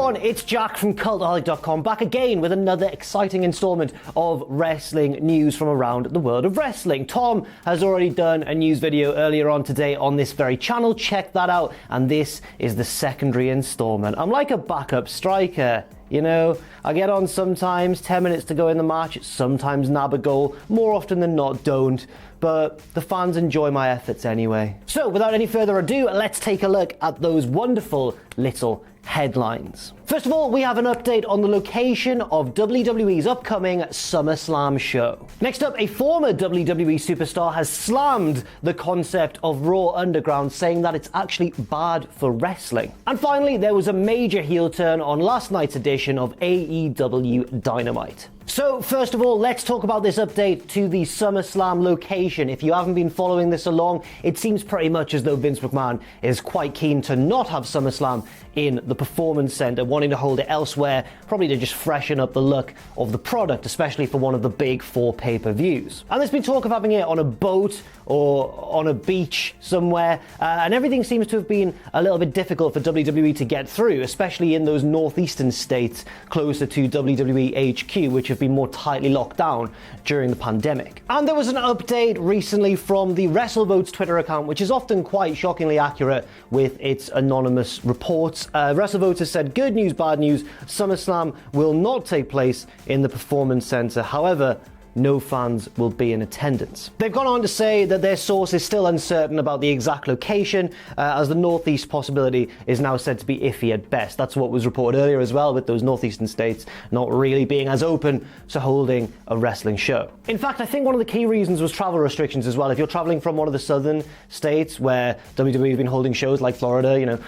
everyone, it's Jack from Cultaholic.com, back again with another exciting installment of wrestling news from around the world of wrestling. Tom has already done a news video earlier on today on this very channel, check that out, and this is the secondary installment. I'm like a backup striker. You know, I get on sometimes, 10 minutes to go in the match, sometimes nab a goal, more often than not don't, but the fans enjoy my efforts anyway. So without any further ado, let's take a look at those wonderful little headlines. First of all, we have an update on the location of WWE's upcoming SummerSlam show. Next up, a former WWE superstar has slammed the concept of Raw Underground, saying that it's actually bad for wrestling. And finally, there was a major heel turn on last night's edition of AEW Dynamite. So first of all, let's talk about this update to the SummerSlam location. If you haven't been following this along, it seems pretty much as though Vince McMahon is quite keen to not have SummerSlam in the Performance Center, wanting to hold it elsewhere, probably to just freshen up the look of the product, especially for one of the big 4 pay-per-views. And there's been talk of having it on a boat or on a beach somewhere, and everything seems to have been a little bit difficult for WWE to get through, especially in those northeastern states closer to WWE HQ, which have been more tightly locked down during the pandemic. And there was an update recently from the WrestleVotes Twitter account, which is often quite shockingly accurate with its anonymous reports. WrestleVotes has said, good news, bad news, SummerSlam will not take place in the Performance Center. However, no fans will be in attendance. They've gone on to say that their source is still uncertain about the exact location, as the Northeast possibility is now said to be iffy at best. That's what was reported earlier as well, with those Northeastern states not really being as open to holding a wrestling show. In fact, I think one of the key reasons was travel restrictions as well. If you're traveling from one of the southern states where WWE have been holding shows like Florida, you know,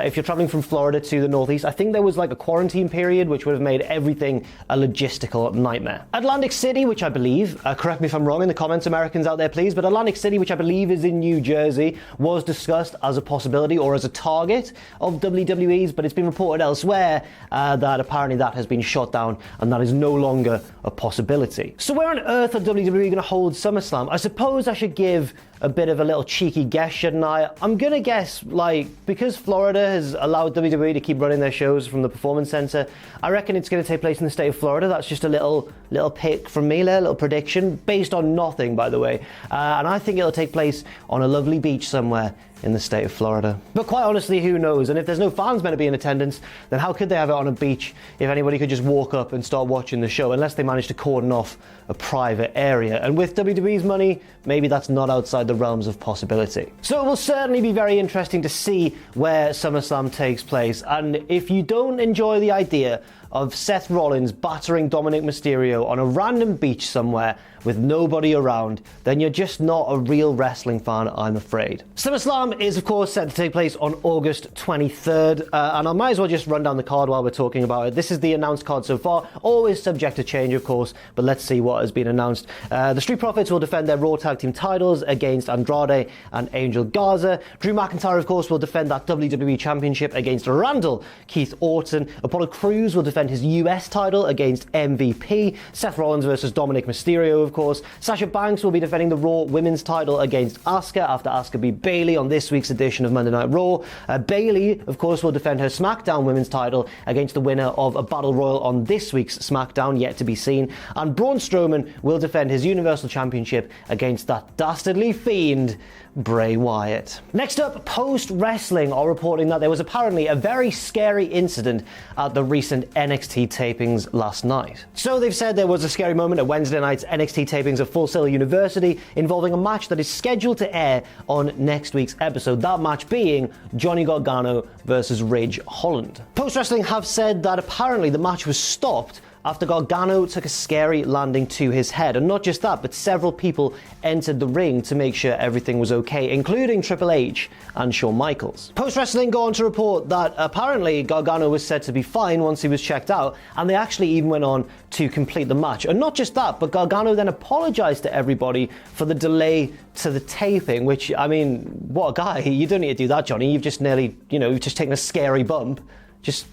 if you're traveling from Florida to the Northeast, I think there was like a quarantine period which would have made everything a logistical nightmare. Atlantic City, which I believe, correct me if I'm wrong in the comments, Americans out there please, but Atlantic City, which I believe is in New Jersey, was discussed as a possibility or as a target of WWE's, but it's been reported elsewhere that apparently that has been shot down and that is no longer a possibility. So where on earth are WWE going to hold SummerSlam? I suppose I should give a bit of a little cheeky guess, shouldn't I? I'm gonna guess, like, because Florida has allowed WWE to keep running their shows from the Performance Center, I reckon it's gonna take place in the state of Florida. That's just a little pick from me, a little prediction, based on nothing, by the way. And I think it'll take place on a lovely beach somewhere in the state of Florida. But quite honestly, who knows? And if there's no fans meant to be in attendance, then how could they have it on a beach if anybody could just walk up and start watching the show, unless they manage to cordon off a private area? And with WWE's money, maybe that's not outside the realms of possibility. So it will certainly be very interesting to see where SummerSlam takes place. And if you don't enjoy the idea of Seth Rollins battering Dominic Mysterio on a random beach somewhere with nobody around, then you're just not a real wrestling fan, I'm afraid. SummerSlam is, of course, set to take place on August 23rd, and I might as well just run down the card while we're talking about it. This is the announced card so far, always subject to change, of course, but let's see what has been announced. The Street Profits will defend their Raw Tag Team titles against Andrade and Angel Garza. Drew McIntyre, of course, will defend that WWE Championship against Randall Keith Orton. Apollo Crews will defend his US title against MVP. Seth Rollins versus Dominic Mysterio, of course. Sasha Banks will be defending the Raw Women's title against Asuka after Asuka beat Bayley on this week's edition of Monday Night Raw. Bayley, of course, will defend her SmackDown Women's title against the winner of a Battle Royal on this week's SmackDown, yet to be seen. And Braun Strowman will defend his Universal Championship against that dastardly fiend, Bray Wyatt. Next up, Post Wrestling are reporting that there was apparently a very scary incident at the recent NXT tapings last night. So they've said there was a scary moment at Wednesday night's NXT tapings of Full Sail University involving a match that is scheduled to air on next week's episode. That match being Johnny Gargano versus Ridge Holland. Post Wrestling have said that apparently the match was stopped after Gargano took a scary landing to his head. And not just that, but several people entered the ring to make sure everything was okay, including Triple H and Shawn Michaels. Post Wrestling go on to report that apparently Gargano was said to be fine once he was checked out, and they actually even went on to complete the match. And not just that, but Gargano then apologized to everybody for the delay to the taping, which, I mean, what a guy. You don't need to do that, Johnny. You've just nearly, you've just taken a scary bump. Just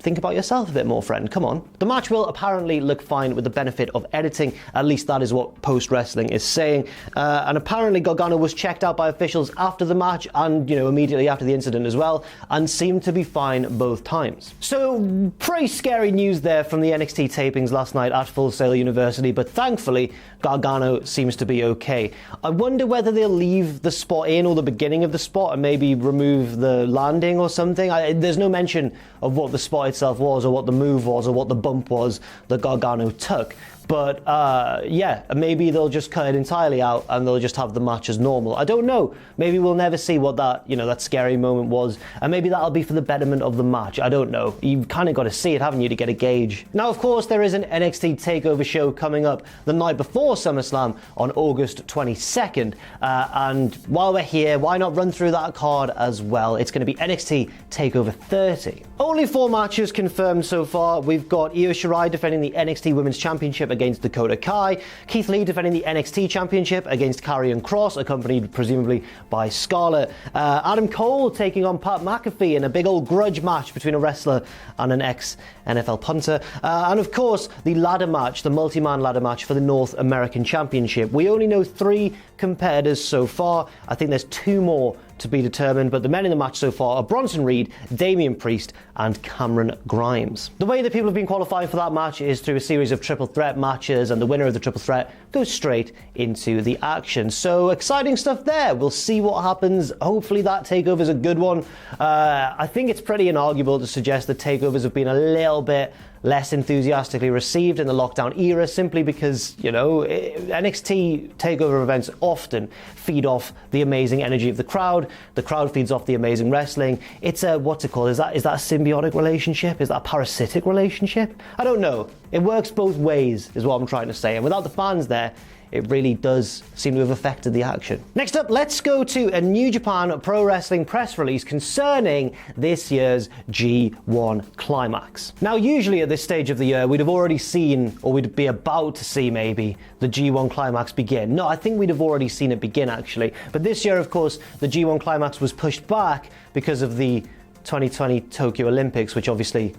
think about yourself a bit more, friend. Come on. The match will apparently look fine with the benefit of editing. At least that is what Post Wrestling is saying. And apparently Gargano was checked out by officials after the match and, immediately after the incident as well, and seemed to be fine both times. So, pretty scary news there from the NXT tapings last night at Full Sail University, but thankfully Gargano seems to be okay. I wonder whether they'll leave the spot in or the beginning of the spot and maybe remove the landing or something. There's no mention of what the spot itself was or what the move was or what the bump was that Gargano took. But maybe they'll just cut it entirely out and they'll just have the match as normal. I don't know. Maybe we'll never see what that scary moment was, and maybe that'll be for the betterment of the match. I don't know. You've kind of got to see it, haven't you, to get a gauge. Now, of course, there is an NXT Takeover show coming up the night before SummerSlam on August 22nd. And while we're here, why not run through that card as well? It's going to be NXT Takeover 30. Only 4 matches confirmed so far. We've got Io Shirai defending the NXT Women's Championship against Dakota Kai, Keith Lee defending the NXT Championship against Karrion Kross, accompanied presumably by Scarlett. Adam Cole taking on Pat McAfee in a big old grudge match between a wrestler and an ex-NFL punter. And of course, the ladder match, the multi-man ladder match for the North American Championship. We only know 3 competitors so far. I think there's 2 more to be determined, but the men in the match so far are Bronson Reed, Damian Priest, and Cameron Grimes. The way that people have been qualifying for that match is through a series of triple threat matches, and the winner of the triple threat goes straight into the action. So exciting stuff there. We'll see what happens. Hopefully that takeover is a good one. I think it's pretty inarguable to suggest that takeovers have been a little bit less enthusiastically received in the lockdown era, simply because, NXT takeover events often feed off the amazing energy of the crowd. The crowd feeds off the amazing wrestling. It's a, what's it called? Is that a symbiotic relationship? Is that a parasitic relationship? I don't know. It works both ways, is what I'm trying to say. And without the fans there, it really does seem to have affected the action. Next up, let's go to a New Japan Pro Wrestling press release concerning this year's G1 Climax. Now, usually at this stage of the year, we'd have already seen, or we'd be about to see maybe, the G1 Climax begin. No, I think we'd have already seen it begin, actually. But this year, of course, the G1 Climax was pushed back because of the 2020 Tokyo Olympics, which obviously,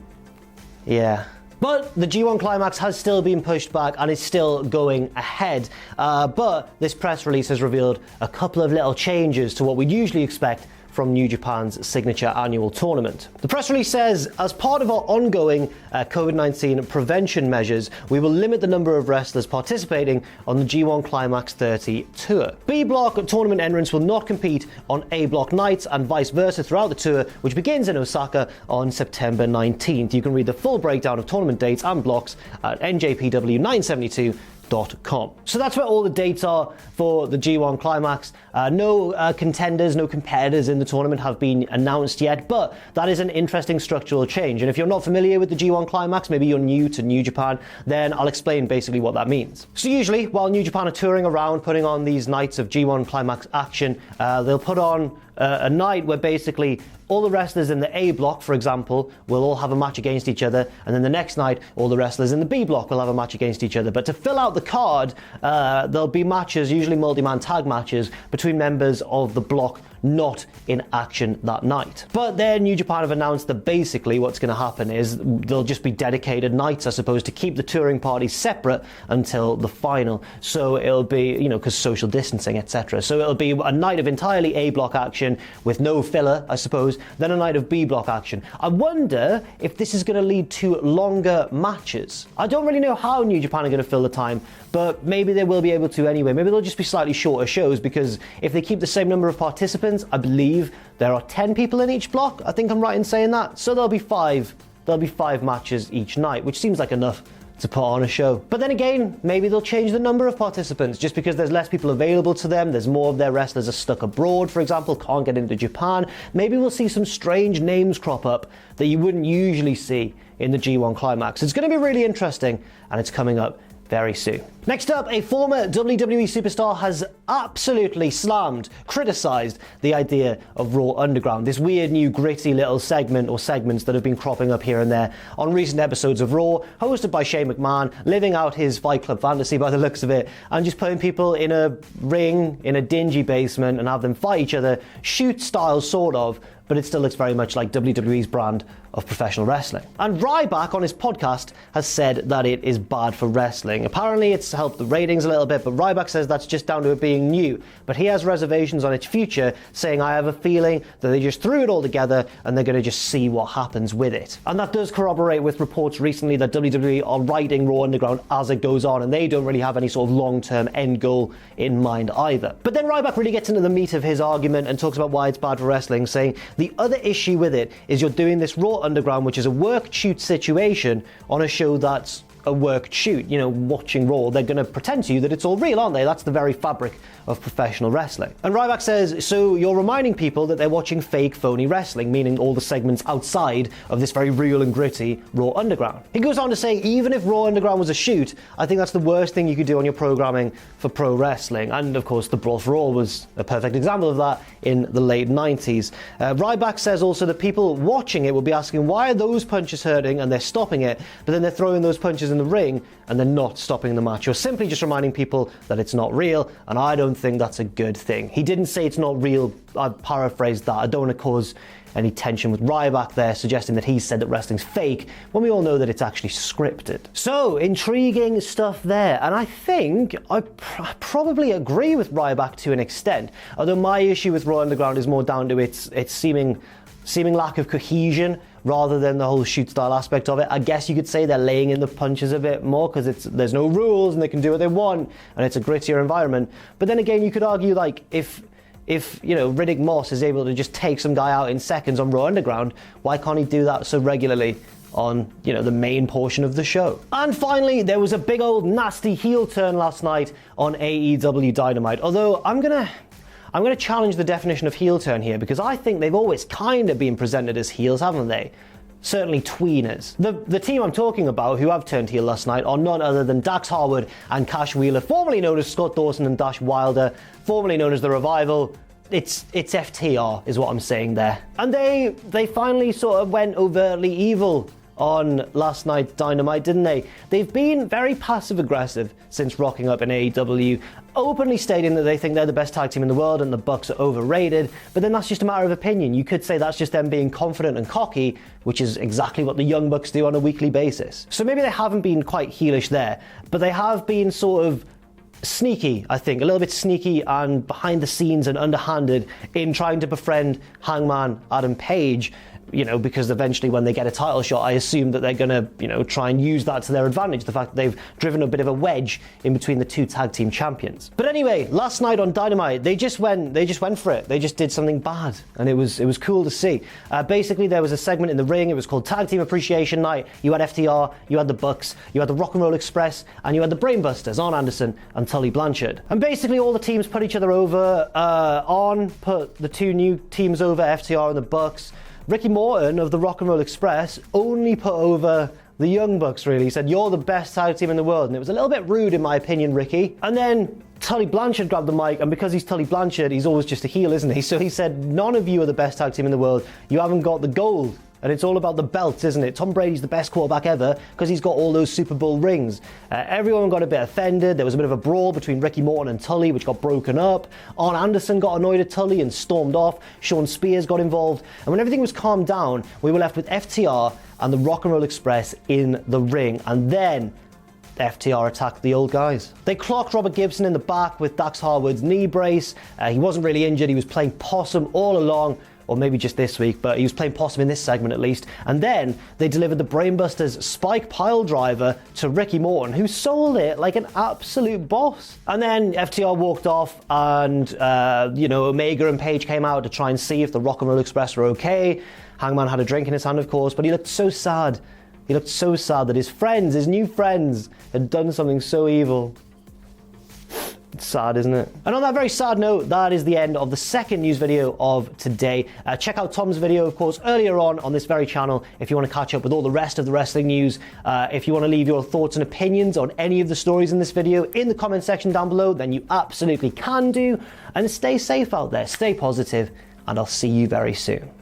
But the G1 Climax has still been pushed back and is still going ahead. But this press release has revealed a couple of little changes to what we'd usually expect from New Japan's signature annual tournament. The press release says, as part of our ongoing COVID-19 prevention measures, we will limit the number of wrestlers participating on the G1 Climax 30 tour. B block tournament entrants will not compete on A block nights and vice versa throughout the tour, which begins in Osaka on September 19th. You can read the full breakdown of tournament dates and blocks at NJPW 972. So that's where all the dates are for the G1 Climax. No contenders, no competitors in the tournament have been announced yet, but that is an interesting structural change. And if you're not familiar with the G1 Climax, maybe you're new to New Japan, then I'll explain basically what that means. So usually, while New Japan are touring around, putting on these nights of G1 Climax action, they'll put on a night where basically all the wrestlers in the A block, for example, will all have a match against each other, and then the next night all the wrestlers in the B block will have a match against each other. But to fill out the card, there'll be matches, usually multi-man tag matches, between members of the block not in action that night. But then New Japan have announced that basically what's going to happen is there'll just be dedicated nights, I suppose, to keep the touring parties separate until the final. So it'll be, because social distancing, etc. So it'll be a night of entirely A block action with no filler, I suppose, then a night of B block action. I wonder if this is going to lead to longer matches. I don't really know how New Japan are going to fill the time, but maybe they will be able to anyway. Maybe they'll just be slightly shorter shows, because if they keep the same number of participants, I believe there are 10 people in each block. I think I'm right in saying that. So there'll be 5 matches each night, which seems like enough to put on a show. But then again, maybe they'll change the number of participants just because there's less people available to them. There's more of their wrestlers are stuck abroad, for example, can't get into Japan. Maybe we'll see some strange names crop up that you wouldn't usually see in the G1 Climax. It's going to be really interesting, and it's coming up very soon. Next up, a former WWE superstar has absolutely slammed, criticised the idea of Raw Underground, this weird new gritty little segment or segments that have been cropping up here and there on recent episodes of Raw, hosted by Shane McMahon, living out his Fight Club fantasy by the looks of it, and just putting people in a ring in a dingy basement and have them fight each other, shoot style sort of, but it still looks very much like WWE's brand of professional wrestling. And Ryback on his podcast has said that it is bad for wrestling. Apparently it's helped the ratings a little bit, but Ryback says that's just down to it being new. But he has reservations on its future, saying, I have a feeling that they just threw it all together and they're going to just see what happens with it. And that does corroborate with reports recently that WWE are writing Raw Underground as it goes on, and they don't really have any sort of long-term end goal in mind either. But then Ryback really gets into the meat of his argument and talks about why it's bad for wrestling, saying the other issue with it is you're doing this Raw Underground, which is a work shoot situation, on a show that's a work shoot. You know, watching Raw, they're going to pretend to you that it's all real, aren't they? That's the very fabric of professional wrestling. And Ryback says, so you're reminding people that they're watching fake, phony wrestling, meaning all the segments outside of this very real and gritty Raw Underground. He goes on to say, even if Raw Underground was a shoot, I think that's the worst thing you could do on your programming for pro wrestling. And of course, the Brawl for All was a perfect example of that in the late 90s. Ryback says also that people watching it will be asking, why are those punches hurting, and they're stopping it, but then they're throwing those punches in the ring and they're not stopping the match. You're simply just reminding people that it's not real, and I don't think that's a good thing. He didn't say it's not real. I've paraphrased that. I don't want to cause any tension with Ryback there, suggesting that he said that wrestling's fake, when we all know that it's actually scripted. So, intriguing stuff there, and I think I probably agree with Ryback to an extent, although my issue with Raw Underground is more down to its seeming lack of cohesion rather than the whole shoot style aspect of it. I guess you could say they're laying in the punches a bit more because there's no rules and they can do what they want and it's a grittier environment. But then again, you could argue, like, if you know, Riddick Moss is able to just take some guy out in seconds on Raw Underground, why can't he do that so regularly on, you know, the main portion of the show? And finally, there was a big old nasty heel turn last night on AEW Dynamite. Although I'm gonna challenge the definition of heel turn here, because I think they've always kind of been presented as heels, haven't they? Certainly tweeners. The team I'm talking about who have turned heel last night are none other than Dax Harwood and Cash Wheeler, formerly known as Scott Dawson and Dash Wilder, formerly known as The Revival. It's FTR is what I'm saying there. And they finally sort of went overtly evil on last night's Dynamite, didn't they? They've been very passive-aggressive since rocking up in AEW, openly stating that they think they're the best tag team in the world and the Bucks are overrated, but then that's just a matter of opinion. You could say that's just them being confident and cocky, which is exactly what the Young Bucks do on a weekly basis. So maybe they haven't been quite heelish there, but they have been sort of sneaky, I think, a little bit sneaky and behind the scenes and underhanded in trying to befriend Hangman Adam Page, you know, because eventually when they get a title shot, I assume that they're going to, you know, try and use that to their advantage, the fact that they've driven a bit of a wedge in between the two tag team champions. But anyway, last night on Dynamite, they just went for it. They just did something bad, and it was cool to see. Basically, there was a segment in the ring. It was called Tag Team Appreciation Night. You had FTR, you had the Bucks, you had the Rock and Roll Express, and you had the Brainbusters, Arn Anderson and Tully Blanchard. And basically, all the teams put each other over. Arn put the two new teams over, FTR and the Bucks. Ricky Morton of the Rock and Roll Express only put over the Young Bucks, really. He said, you're the best tag team in the world. And it was a little bit rude, in my opinion, Ricky. And then Tully Blanchard grabbed the mic, and because he's Tully Blanchard, he's always just a heel, isn't he? So he said, none of you are the best tag team in the world. You haven't got the gold. And it's all about the belts, isn't it? Tom Brady's the best quarterback ever because he's got all those Super Bowl rings. Everyone got a bit offended. There was a bit of a brawl between Ricky Morton and Tully, which got broken up. Arn Anderson got annoyed at Tully and stormed off. Sean Spears got involved. And when everything was calmed down, we were left with FTR and the Rock and Roll Express in the ring. And then FTR attacked the old guys. They clocked Robert Gibson in the back with Dax Harwood's knee brace. He wasn't really injured. He was playing possum all along. Or maybe just this week, but he was playing possum in this segment at least. And then they delivered the Brainbusters spike pile driver to Ricky Morton, who sold it like an absolute boss. And then FTR walked off, and Omega and Page came out to try and see if the Rock and Roll Express were okay. Hangman had a drink in his hand, of course, but he looked so sad. He looked so sad that his new friends, had done something so evil. It's sad, isn't it? And on that very sad note, that is the end of the second news video of today. Check out Tom's video, of course, earlier on this very channel if you want to catch up with all the rest of the wrestling news. If you want to leave your thoughts and opinions on any of the stories in this video in the comment section down below, then you absolutely can do. And stay safe out there, stay positive, and I'll see you very soon.